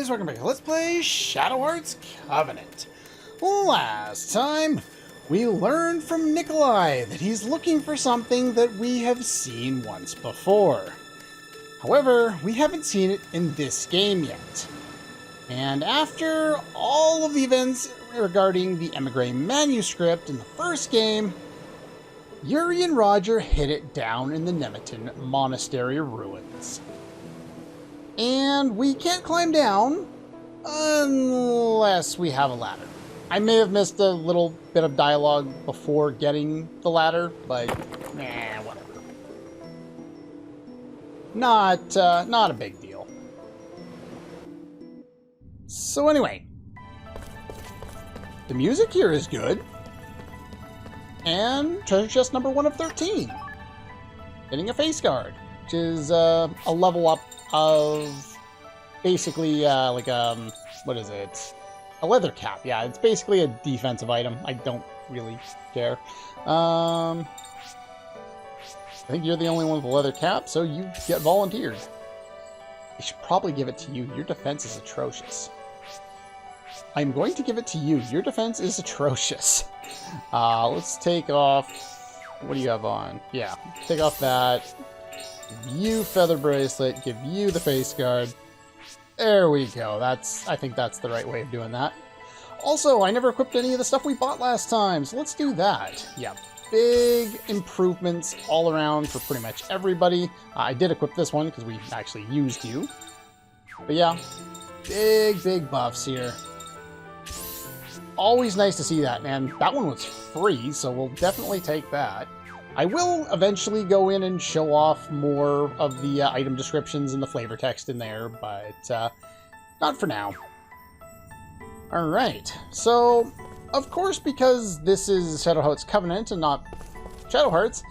guys, welcome back to Let's Play Shadow Hearts Covenant. Last time, we learned from Nikolai that he's looking for something that we have seen once before. However, we haven't seen it in this game yet. And after all of the events regarding the Emigre manuscript in the first game, Yuri and Roger hid it down in the Nemeton Monastery ruins. And we can't climb down unless we have a ladder. I may have missed a little bit of dialogue before getting the ladder, but whatever. Not a big deal. So anyway, the music here is good. And treasure chest number 1 of 13. Getting a face guard, which is a level up of basically what is it? A leather cap. Yeah, it's basically a defensive item. I don't really care. I think you're the only one with a leather cap, so you get volunteered. I should probably give it to you. Your defense is atrocious. I'm going to give it to you. Your defense is atrocious. Let's take off... What do you have on? Yeah, take off that. Give you feather bracelet. Give you the face guard. There we go. I think that's the right way of doing that. Also, I never equipped any of the stuff we bought last time, so let's do that. Yeah, big improvements all around for pretty much everybody. I did equip this one because we actually used you. But yeah, big buffs here. Always nice to see that, man. That one was free, so we'll definitely take that. I will eventually go in and show off more of the item descriptions and the flavor text in there, but not for now. Alright, so, of course, because this is Shadow Hearts Covenant and not Shadow Hearts,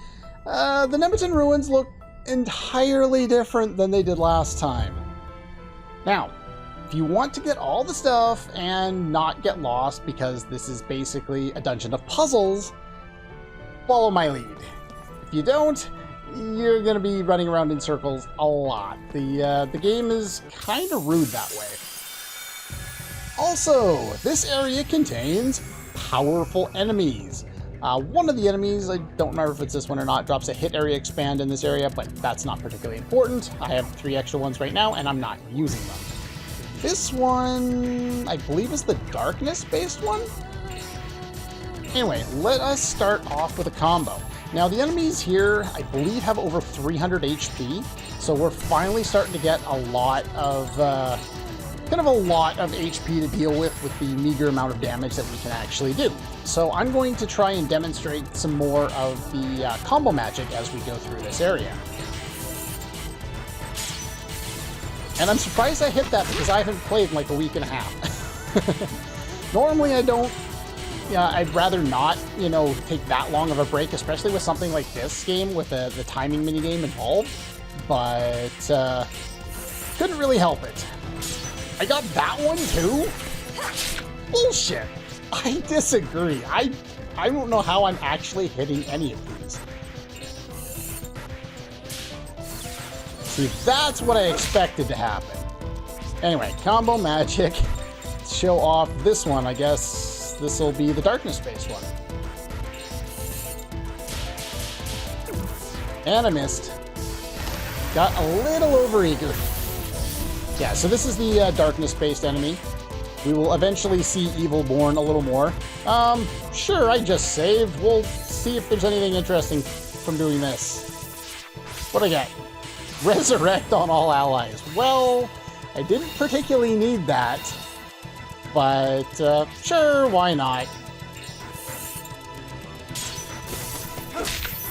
the Nemeton Ruins look entirely different than they did last time. Now, if you want to get all the stuff and not get lost, because this is basically a dungeon of puzzles, follow my lead. If you don't, you're going to be running around in circles a lot. The game is kind of rude that way. Also, this area contains powerful enemies. One of the enemies, I don't remember if it's this one or not, drops a hit area expand in this area, but that's not particularly important. I have 3 extra ones right now, and I'm not using them. This one, I believe, is the darkness-based one? Anyway, let us start off with a combo. Now, the enemies here, I believe, have over 300 HP, so we're finally starting to get a lot of, kind of a lot of HP to deal with the meager amount of damage that we can actually do. So I'm going to try and demonstrate some more of the combo magic as we go through this area. And I'm surprised I hit that because I haven't played in like a week and a half. Normally I don't. Yeah, I'd rather not, take that long of a break, especially with something like this game with the timing minigame involved. But couldn't really help it. I got that one too? Bullshit! I disagree. I don't know how I'm actually hitting any of these. See, that's what I expected to happen. Anyway, combo magic. Let's show off this one, I guess. This will be the darkness-based one. And I missed. Got a little overeager. Yeah, so this is the darkness-based enemy. We will eventually see Evil Born a little more. Sure, I just saved. We'll see if there's anything interesting from doing this. What do I get? Resurrect on all allies. Well, I didn't particularly need that. But, sure, why not?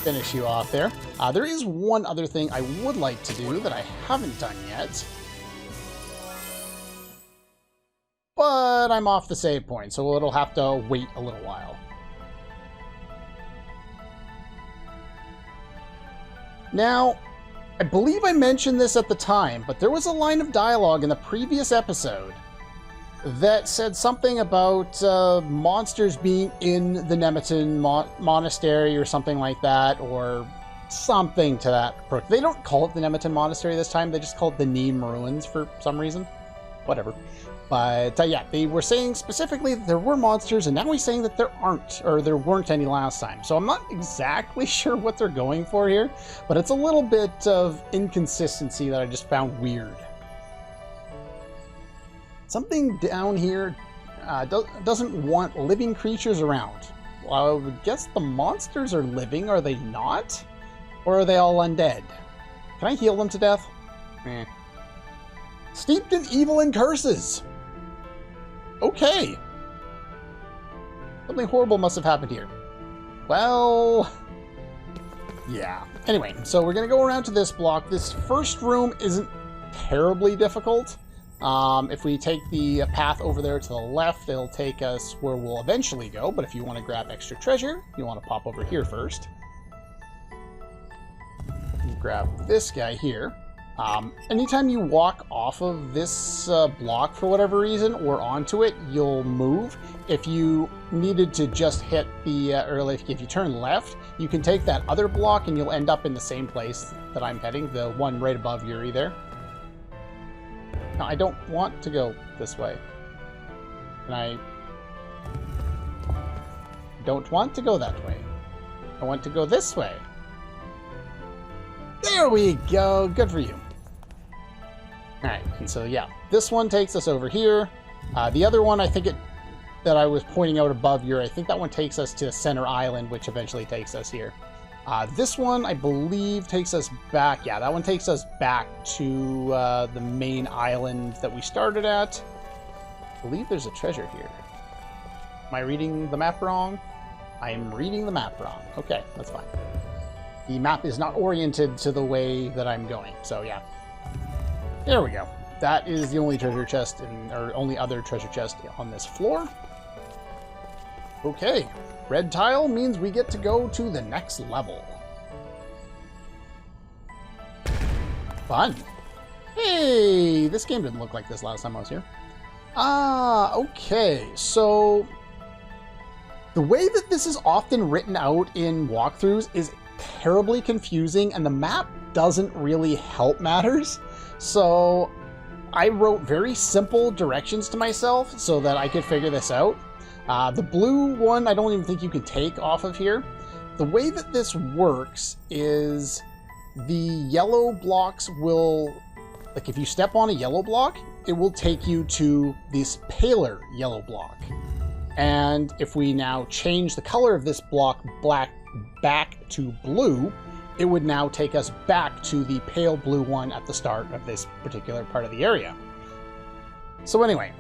Finish you off there. There is one other thing I would like to do that I haven't done yet. But I'm off the save point, so it'll have to wait a little while. Now, I believe I mentioned this at the time, but there was a line of dialogue in the previous episode that said something about monsters being in the Nemeton Monastery or something like that, or something to that approach. They don't call it the Nemeton Monastery this time, they just call it the Neam Ruins for some reason. whatever. But yeah, they were saying specifically that there were monsters, and now he's saying that there aren't, or there weren't any last time. So I'm not exactly sure what they're going for here, but it's a little bit of inconsistency that I just found weird. Something down here doesn't want living creatures around. Well, I would guess the monsters are living, are they not? Or are they all undead? Can I heal them to death? Eh. Steeped in evil and curses! Okay. Something horrible must have happened here. Well... yeah. Anyway, so we're going to go around to this block. This first room isn't terribly difficult. If we take the path over there to the left, it'll take us where we'll eventually go. But if you want to grab extra treasure, you want to pop over here first. You grab this guy here. Anytime you walk off of this block for whatever reason or onto it, you'll move. If you needed to just hit the, if you turn left, you can take that other block and you'll end up in the same place that I'm heading, the one right above Yuri there. No, I don't want to go this way. And I don't want to go that way. I want to go this way. There we go. Good for you. Alright, and so yeah, this one takes us over here. The other one, I think that I was pointing out above here, I think that one takes us to Center Island, which eventually takes us here. This one, I believe, takes us back. Yeah, that one takes us back to the main island that we started at. I believe there's a treasure here. Am I reading the map wrong? I am reading the map wrong. Okay, that's fine. The map is not oriented to the way that I'm going, so yeah. There we go. That is the only treasure chest, or only other treasure chest on this floor. Okay, red tile means we get to go to the next level. Fun. Hey, this game didn't look like this last time I was here. Okay, so the way that this is often written out in walkthroughs is terribly confusing, and the map doesn't really help matters. So I wrote very simple directions to myself so that I could figure this out. The blue one, I don't even think you can take off of here. The way that this works is the yellow blocks will, like if you step on a yellow block, it will take you to this paler yellow block. And if we now change the color of this block back to blue, it would now take us back to the pale blue one at the start of this particular part of the area. So anyway,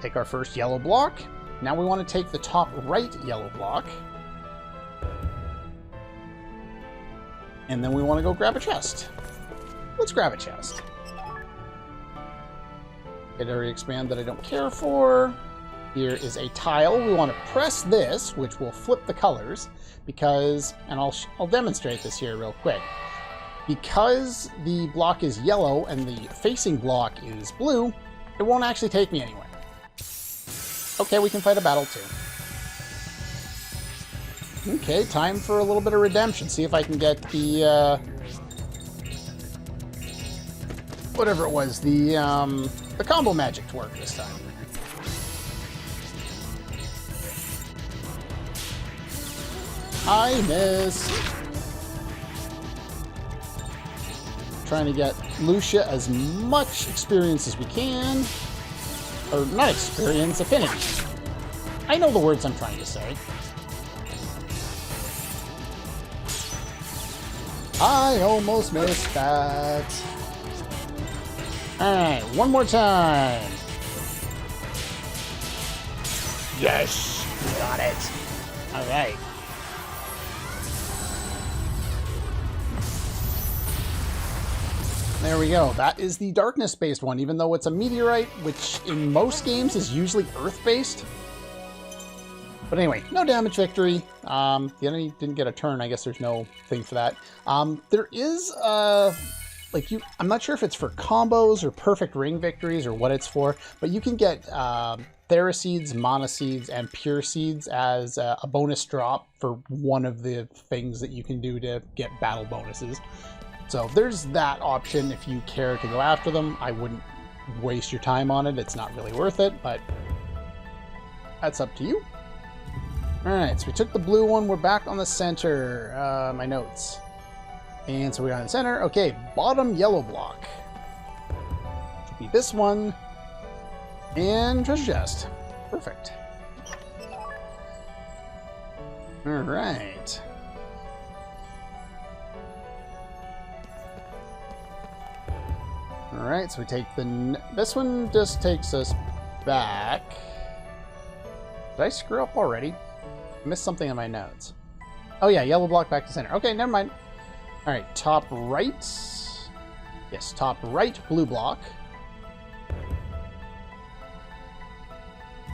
take our first yellow block. Now we want to take the top right yellow block. And then we want to go grab a chest. Let's grab a chest. Hit area expand that I don't care for. Here is a tile. We want to press this, which will flip the colors, because, and I'll demonstrate this here real quick. Because the block is yellow and the facing block is blue, it won't actually take me anywhere. Okay, we can fight a battle too. Okay, time for a little bit of redemption. See if I can get the, whatever it was, the combo magic to work this time. I miss. Trying to get Lucia as much experience as we can. Or not experience, affinity. I know the words I'm trying to say. I almost missed that. Alright, one more time. Yes! Got it. Alright. There we go. That is the darkness-based one, even though it's a meteorite, which in most games is usually earth-based. But anyway, no damage victory. The enemy didn't get a turn. I guess there's no thing for that. There is, I'm not sure if it's for combos or perfect ring victories or what it's for, but you can get Thera Seeds, Mana Seeds, and Pure Seeds as a bonus drop for one of the things that you can do to get battle bonuses. So there's that option if you care to go after them. I wouldn't waste your time on it. It's not really worth it, but that's up to you. Alright, so we took the blue one. We're back on the center. My notes. And so we're on the center. Okay, bottom yellow block. Should be this one. And treasure chest. Perfect. Alright. Alright, so we take the... This one just takes us back. Did I screw up already? I missed something in my notes. Oh yeah, yellow block back to center. Okay, never mind. Alright, top right. Yes, top right, blue block.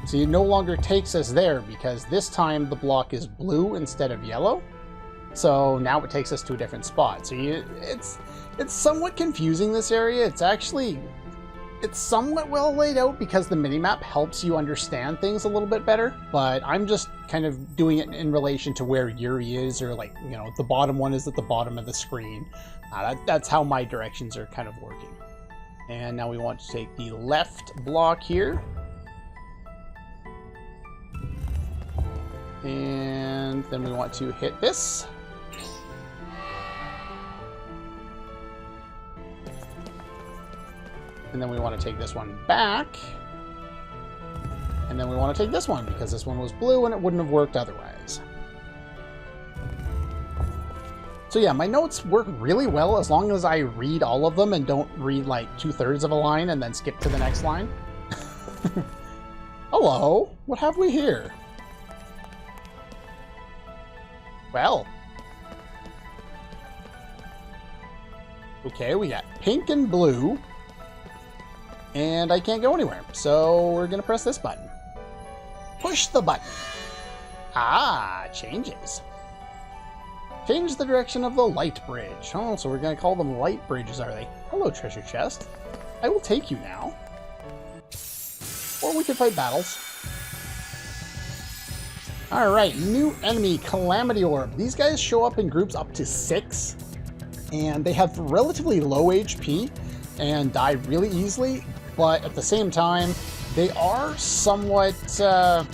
So it no longer takes us there because this time the block is blue instead of yellow. So now it takes us to a different spot. So it's somewhat confusing, this area. It's somewhat well laid out because the minimap helps you understand things a little bit better, but I'm just kind of doing it in relation to where Yuri is, or like, you know, the bottom one is at the bottom of the screen. That's how my directions are kind of working. And now we want to take the left block here. And then we want to hit this. And then we want to take this one back. And then we want to take this one because this one was blue and it wouldn't have worked otherwise. So yeah, my notes work really well as long as I read all of them and don't read like 2/3 of a line and then skip to the next line. Hello, what have we here? Well. Okay, we got pink and blue. And I can't go anywhere, so we're gonna press this button. Push the button. Ah, changes. Change the direction of the light bridge. Oh, so we're gonna call them light bridges, are they? Hello, treasure chest. I will take you now. Or we could fight battles. Alright, new enemy, Calamity Orb. These guys show up in groups up to 6, and they have relatively low HP and die really easily. But at the same time, they are somewhat, what's the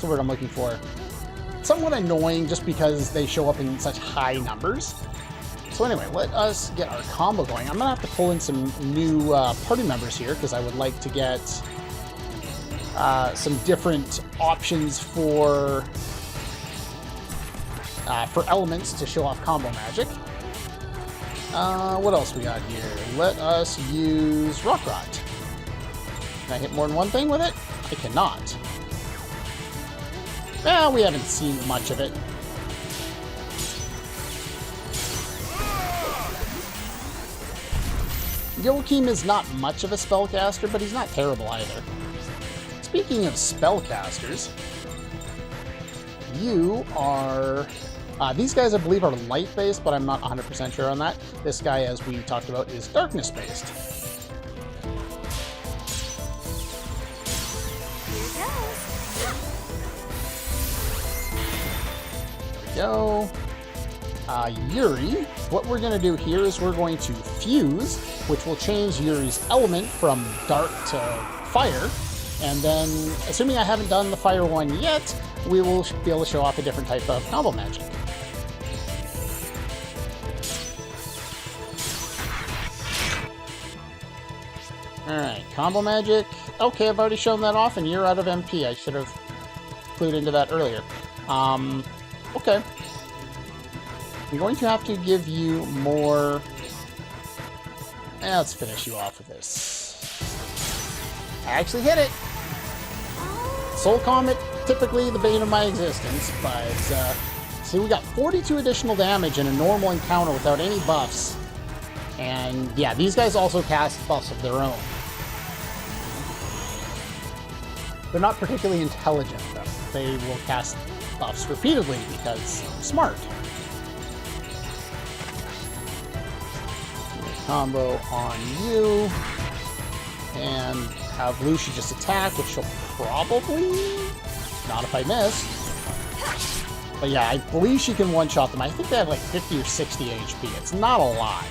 word I'm looking for? Somewhat annoying just because they show up in such high numbers. So anyway, let us get our combo going. I'm going to have to pull in some new party members here because I would like to get some different options for elements to show off combo magic. What else we got here? Let us use Rock Rot. Can I hit more than one thing with it? I cannot. Well, we haven't seen much of it. Joachim is not much of a spellcaster, but he's not terrible either. Speaking of spellcasters, you are... these guys, I believe, are light-based, but I'm not 100% sure on that. This guy, as we talked about, is darkness-based. There we go. Yuri, what we're going to do here is we're going to fuse, which will change Yuri's element from dark to fire. And then, assuming I haven't done the fire one yet, we will be able to show off a different type of combo magic. Alright, combo magic. Okay, I've already shown that off, and you're out of MP. I should have clued into that earlier. Okay. I'm going to have to give you more... Let's finish you off with this. I actually hit it! Soul Comet, typically the bane of my existence, but... see, we got 42 additional damage in a normal encounter without any buffs. And, yeah, these guys also cast buffs of their own. They're not particularly intelligent, though. They will cast buffs repeatedly because smart. Combo on you. And have Lucia just attack, which she'll probably... Not if I miss. But yeah, I believe she can one-shot them. I think they have like 50 or 60 HP. It's not a lot.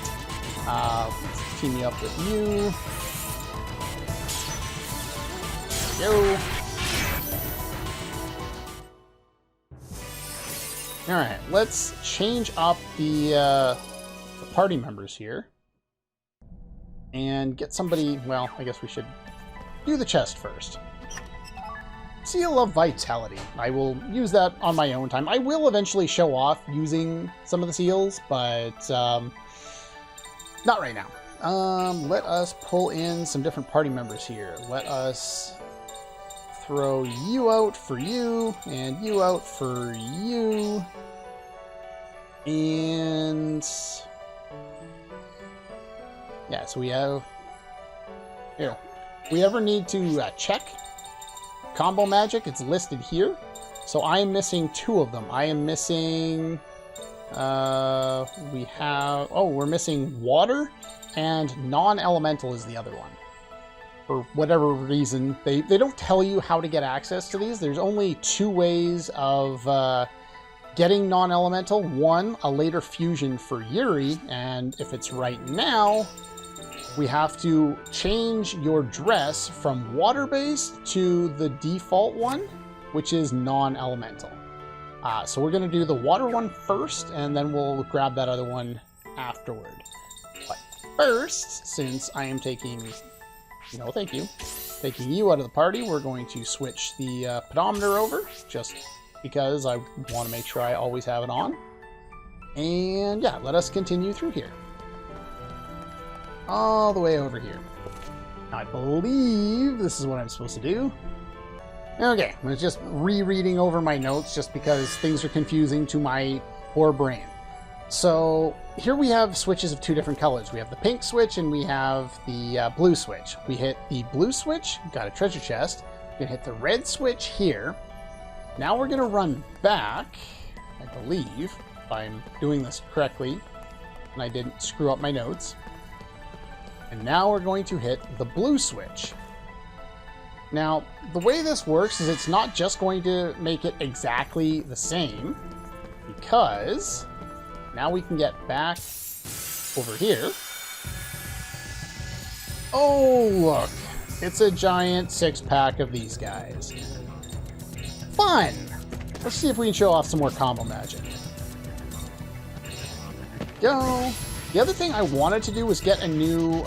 Let's team me up with you. go. Alright, let's change up the party members here. And get somebody... Well, I guess we should do the chest first. Seal of Vitality. I will use that on my own time. I will eventually show off using some of the seals, but not right now. Let us pull in some different party members here. Let us throw you out for you, and you out for you. And... yeah, so we have... here. If we ever need to check combo magic, it's listed here. So I am missing 2 of them. I am missing... we have... oh, we're missing water, and non-elemental is the other one. For whatever reason, they don't tell you how to get access to these. There's only 2 ways of getting non-elemental. One, a later fusion for Yuri, and if it's right now, we have to change your dress from water-based to the default one, which is non-elemental. So we're going to do the water one first, and then we'll grab that other one afterward. But first, since I am taking... no, thank you. Taking you out of the party, we're going to switch the pedometer over, just because I want to make sure I always have it on. And yeah, let us continue through here. All the way over here. I believe this is what I'm supposed to do. Okay, I'm just rereading over my notes just because things are confusing to my poor brain. So here we have switches of 2 different colors. We have the pink switch and we have the blue switch. We hit the blue switch, got a treasure chest. We're gonna hit the red switch here. Now we're gonna run back, I believe, if I'm doing this correctly, and I didn't screw up my notes. And now we're going to hit the blue switch. Now, the way this works is it's not just going to make it exactly the same, because now we can get back over here. Oh, look. It's a giant 6-pack of these guys. Fun! Let's see if we can show off some more combo magic. Go. The other thing I wanted to do was get a new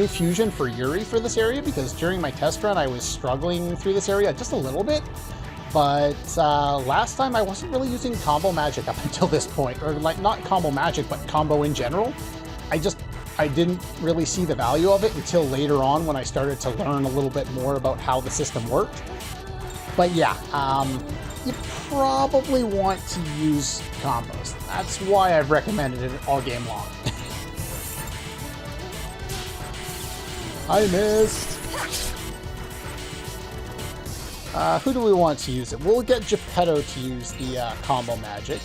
fusion for Yuri for this area, because during my test run I was struggling through this area just a little bit. But last time I wasn't really using combo magic up until this point, or like not combo magic, but combo in general. I didn't really see the value of it until later on when I started to learn a little bit more about how the system worked. But yeah, you probably want to use combos. That's why I've recommended it all game long. I missed. Who do we want to use it? We'll get Geppetto to use the combo magic.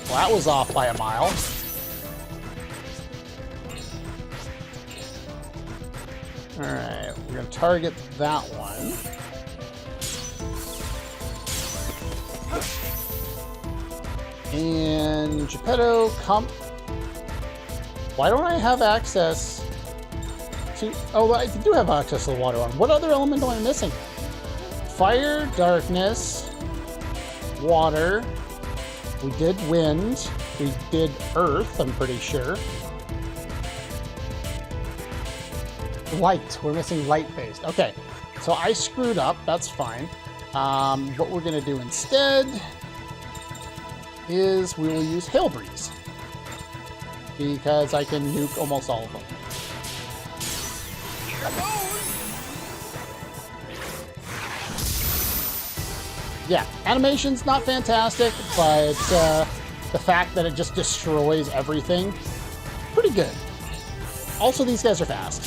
Well, that was off by a mile. Alright, we're going to target that one. And Geppetto, come... why don't I have access to... oh, I do have access to the water one. What other element am I missing? Fire, darkness, water. We did wind. We did earth, I'm pretty sure. Light. We're missing light-based. Okay, so I screwed up. That's fine. What we're going to do instead is we will use Hail Breeze, because I can nuke almost all of them. Yeah, animation's not fantastic, but the fact that it just destroys everything, pretty good. Also, these guys are fast,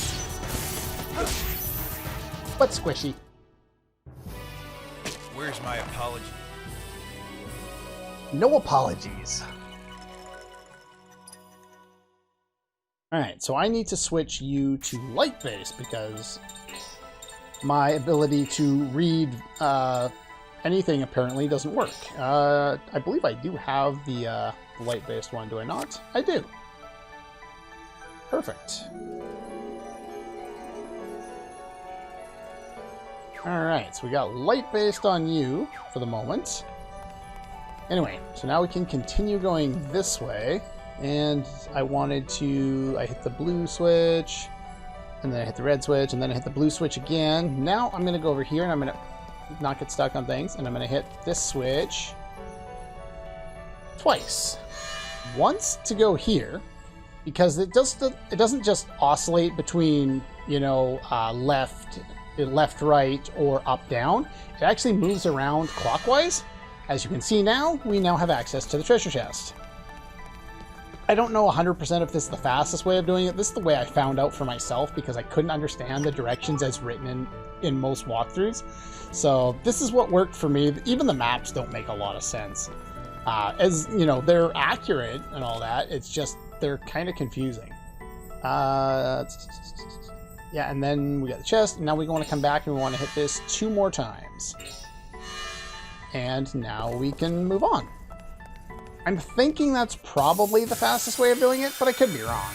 but squishy. Where's my apology? No apologies. Alright, so I need to switch you to light-based because my ability to read anything apparently doesn't work. I believe I do have the light-based one, do I not? I do. Perfect. Alright, so we got light based on you for the moment. Anyway, so now we can continue going this way. And I hit the blue switch, and then I hit the red switch, and then I hit the blue switch again. Now I'm going to go over here, and I'm going to not get stuck on things, and I'm going to hit this switch twice. Once to go here, because it doesn't just oscillate between, you know, left, right, or up, down. It actually moves around clockwise. As you can see now, we now have access to the treasure chest. I don't know 100% if this is the fastest way of doing it. This is the way I found out for myself because I couldn't understand the directions as written in most walkthroughs. So this is what worked for me. Even the maps don't make a lot of sense. As you know, they're accurate and all that. It's just they're kind of confusing. Yeah, and then we got the chest. And now we want to come back and we want to hit this 2 more times. And now we can move on. I'm thinking that's probably the fastest way of doing it, but I could be wrong.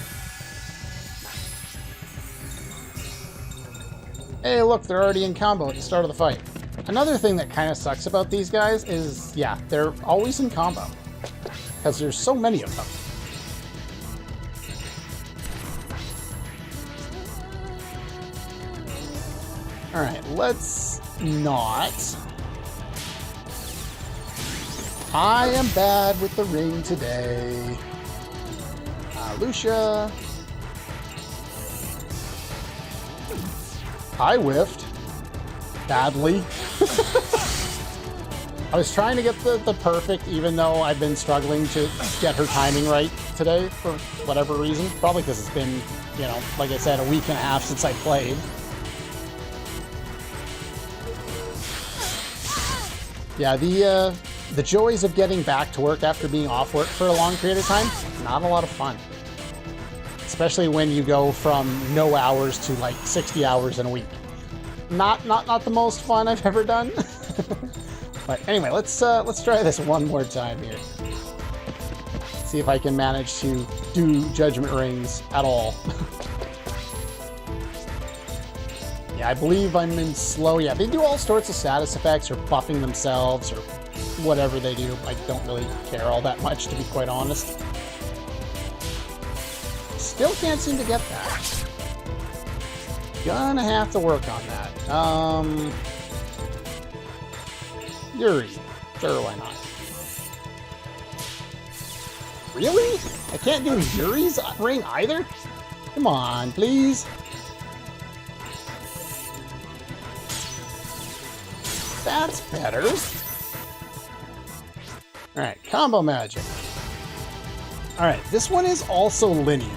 Hey, look, they're already in combo at the start of the fight. Another thing that kind of sucks about these guys is, yeah, they're always in combo. Because there's so many of them. Alright, let's not. I am bad with the ring today. Lucia. I whiffed. Badly. I was trying to get the perfect, even though I've been struggling to get her timing right today for whatever reason. Probably because it's been, you know, like I said, a week and a half since I played. Yeah, the joys of getting back to work after being off work for a long period of time, not a lot of fun. Especially when you go from no hours to like 60 hours in a week. Not the most fun I've ever done. But anyway, let's try this one more time here. See if I can manage to do judgment rings at all. Yeah, I believe I'm in slow. Yeah, they do all sorts of status effects or buffing themselves or whatever they do. I don't really care all that much, to be quite honest. Still can't seem to get that. Gonna have to work on that. Yuri. Sure, why not? Really? I can't do Yuri's ring either? Come on, please. That's better. Alright, combo magic. Alright, this one is also linear.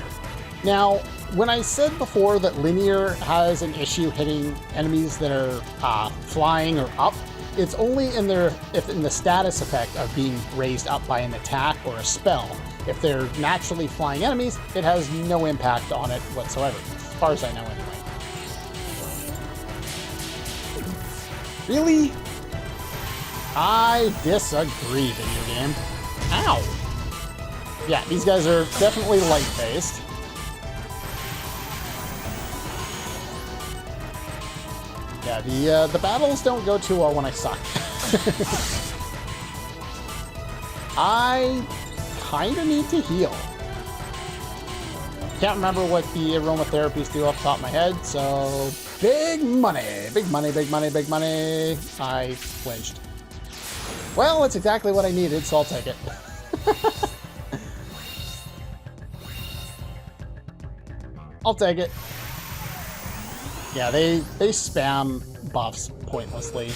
Now, when I said before that linear has an issue hitting enemies that are flying or up, it's only in the status effect of being raised up by an attack or a spell. If they're naturally flying enemies, it has no impact on it whatsoever, as far as I know anyway. Really? I disagree, video game. Ow! Yeah, these guys are definitely light-based. Yeah, the battles don't go too well when I suck. I kinda need to heal. Can't remember what the aromatherapies do off the top of my head, so big money, big money, big money, big money. I flinched. Well, it's exactly what I needed, so I'll take it. I'll take it. Yeah, they spam buffs pointlessly.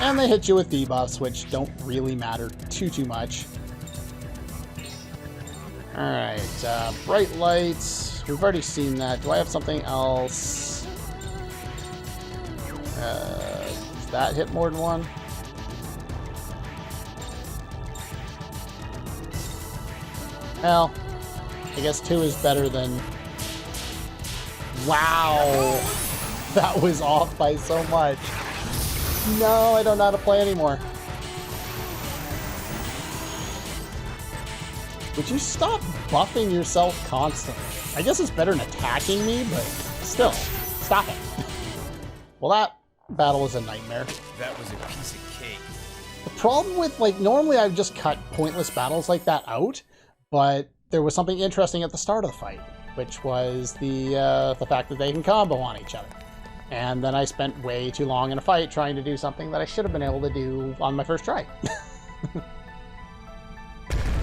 And they hit you with debuffs, which don't really matter too much. Alright, bright lights. We've already seen that. Do I have something else? Does that hit more than one? Well, I guess 2 is better than... Wow! That was off by so much. No, I don't know how to play anymore. Would you stop buffing yourself constantly? I guess it's better than attacking me, but still, stop it. Well, that battle was a nightmare. That was a piece of cake. The problem with, like, normally I've just cut pointless battles like that out, but there was something interesting at the start of the fight, which was the fact that they can combo on each other. And then I spent way too long in a fight trying to do something that I should have been able to do on my first try.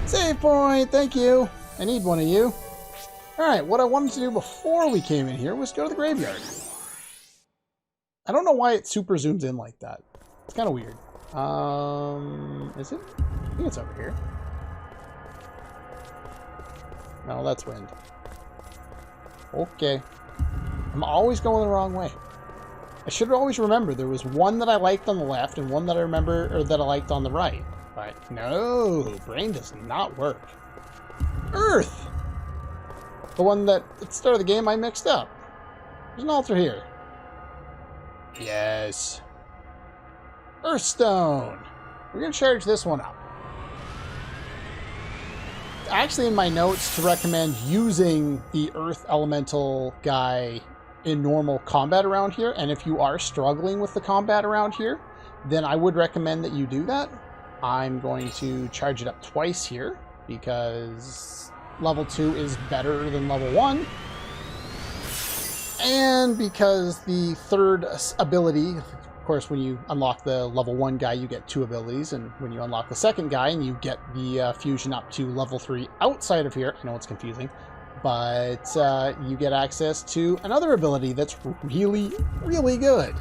Save point, thank you. I need one of you. Alright, what I wanted to do before we came in here was go to the graveyard. I don't know why it super zooms in like that. It's kind of weird. Is it? I think it's over here. No, that's wind. Okay. I'm always going the wrong way. I should always remember there was one that I liked on the left and one that I remember or that I liked on the right. But no, brain does not work. Earth! The one that at the start of the game I mixed up. There's an altar here. Yes. Earthstone! We're going to charge this one up. Actually in my notes to recommend using the Earth Elemental guy in normal combat around here, and if you are struggling with the combat around here, then I would recommend that you do that. I'm going to charge it up twice here, because level 2 is better than level 1. And because the third ability, of course, when you unlock the level 1 guy, you get 2 abilities, and when you unlock the second guy and you get the fusion up to level 3 outside of here, I know it's confusing, but you get access to another ability that's really, really good.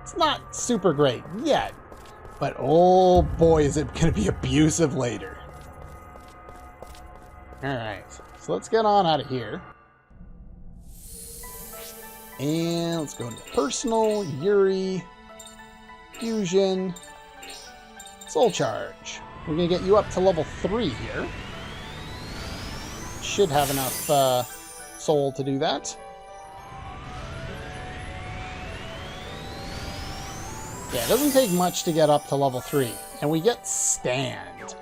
It's not super great yet, but oh boy, is it going to be abusive later. Alright, so let's get on out of here. And let's go into personal, Yuri, fusion, soul charge. We're going to get you up to level 3 here. Should have enough soul to do that. Yeah, it doesn't take much to get up to level 3. And we get stand.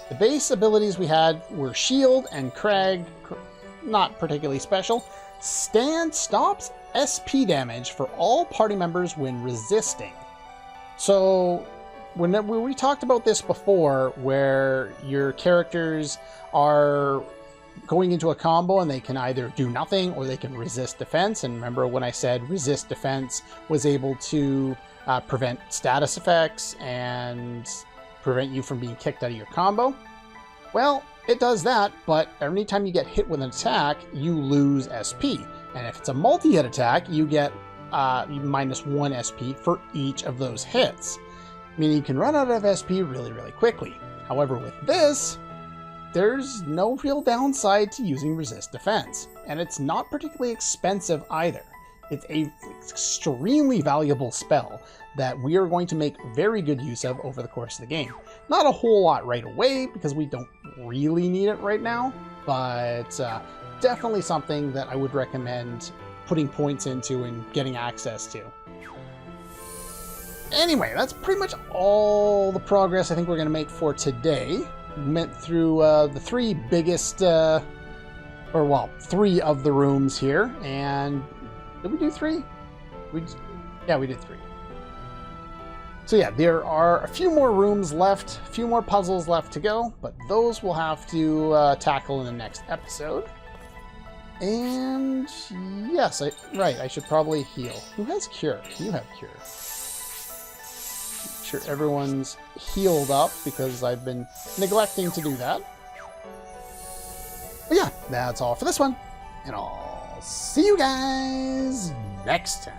The base abilities we had were shield and crag, not particularly special. Stand stops SP damage for all party members when resisting. So, when we talked about this before, where your characters are going into a combo and they can either do nothing or they can resist defense. And remember when I said resist defense was able to prevent status effects and prevent you from being kicked out of your combo? Well, it does that, but every time you get hit with an attack, you lose SP. And if it's a multi-hit attack, you get minus 1 SP for each of those hits. Meaning you can run out of SP really, really quickly. However, with this, there's no real downside to using resist defense. And it's not particularly expensive either. It's an extremely valuable spell that we are going to make very good use of over the course of the game. Not a whole lot right away, because we don't really need it right now, but definitely something that I would recommend putting points into and getting access to. Anyway, that's pretty much all the progress I think we're going to make for today. We went through the 3 biggest, 3 of the rooms here, and did we do 3? Yeah, we did 3. So yeah, there are a few more rooms left, a few more puzzles left to go, but those we'll have to tackle in the next episode. And yes, I should probably heal. Who has cure? You have cure. Make sure everyone's healed up because I've been neglecting to do that. But yeah, that's all for this one, and I'll see you guys next time.